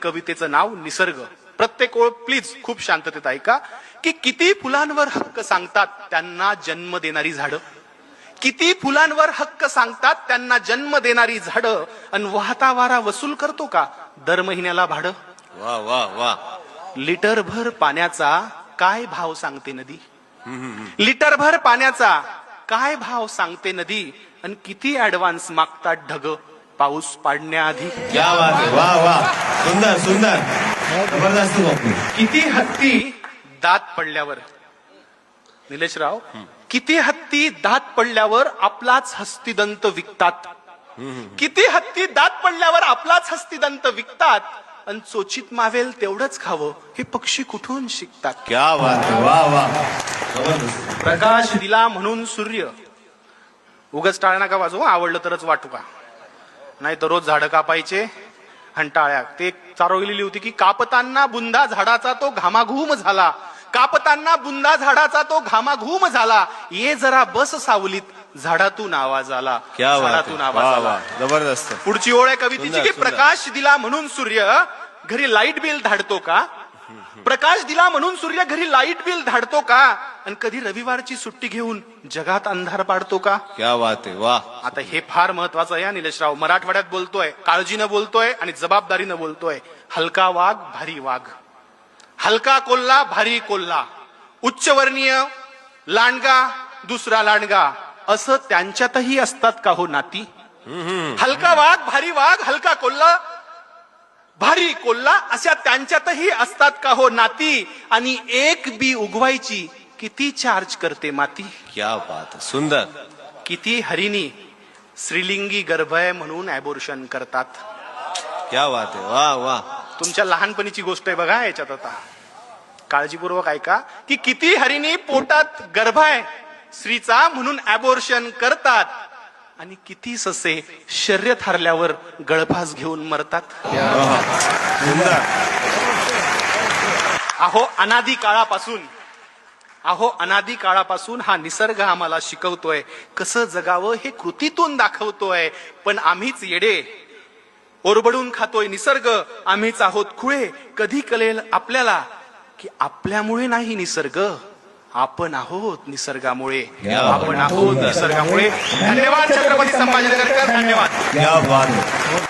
कवितेचं नाव निसर्ग. प्रत्येक ओळ प्लीज खूप शांततेत ऐका की किती फुलांवर हक्क सांगतात त्यांना जन्म देणारी झाडं, किती फुलांवर हक्क सांगतात त्यांना जन्म देणारी झाडं, अन वाहता वारा वसूल करतो का दर महिन्याला भाडं. वा वा वा. लिटरभर पाण्याचा काय भाव सांगते नदी, लिटरभर पाण्याचा काय भाव सांगते नदी, आणि किती ऍडव्हान्स मागतात ढग पाऊस पाडण्याआधी. क्या बात आहे. वा वा. सुंदर सुंदर. जबरदस्त बापू. किती हत्ती दात पडल्यावर, निलेशराव, किती हत्ती दात पडल्यावर आपलाच हस्तिदंत विकतात, किती हत्ती दात पडल्यावर आपलाच हस्तिदंत विकतात, आणि चोचीत मावेल तेवढंच खावं हे पक्षी कुठून शिकतात. क्या बात आहे. वा वा. जबरदस्त. प्रकाश दिला म्हणून सूर्य, उगाच टाळ्या नका वाजवू, आवडलं तरच वाटू का, नाही तर रोज झाडं कापायचे आणि टाळ्या. ते चारवलेली होती की कापताना बुंदा झाडाचा तो घामाघूम झाला, कापताना बुंदा झाडाचा तो घामाघूम झाला, ये जरा बस सावलीत झाडातून आवाज आला. क्या बात झाडातून आहे. आवाज वा आला. वा. जबरदस्त. पुढची ओळ आहे कवितेची सुंदर, की सुंदर. प्रकाश दिला म्हणून सूर्य घरी लाईट बिल धाडतो का, प्रकाश दिला म्हणून सूर्य घरी लाईट बिल धाडतो का, आणि कधी रविवारची सुट्टी घेऊन जगात अंधार पाडतो का. क्या बात आहे. वा. आता हे फार महत्वाचं आहे निलेशराव. मराठवाड्यात बोलतोय, काळजीनं बोलतोय आणि जबाबदारीनं बोलतोय. हलका वाघ भारी वाघ, हलका कोल्हा भारी कोल्हा, उच्चवर्णीय लांडगा दुसरा लांडगा, असं त्यांच्यातही असतात का हो नाती. हलका वाघ भारी वाघ, हलका कोल्हा भारी कोल्हा, अशा त्यांच्यातही असतात का हो नाती, आणि एक बी उगवायची किती चार्ज करते माती. क्या बात आहे. सुंदर. किती हरिणी स्त्रीलिंगी गर्भ आहे म्हणून ऍबॉर्शन करतात. क्या बात आहे. वा वा. तुमच्या लहानपणीची गोष्ट आहे बघा याच्यात, आता काळजीपूर्वक ऐका की किती हरिणी पोटात गर्भ आहे स्त्रीचा म्हणून ऍबॉर्शन करतात, आणि किती ससे शर्यत हरल्यावर गळफास घेऊन मरतात. सुंदर. अहो अनादी काळापासून, अहो अनादी काळापासून हा निसर्ग आम्हाला शिकवतोय कसं जगावं, हे कृतीतून दाखवतोय. पण आम्हीच येडे, ओरबडून खातोय निसर्ग, आम्हीच आहोत खुळे. कधी कळेल आपल्याला की आपल्यामुळे नाही निसर्ग, आपण आहोत निसर्गामुळे, आपण आहोत निसर्गामुळे. धन्यवाद छत्रपती संभाजीनगरकर, धन्यवाद. क्या बात आहे.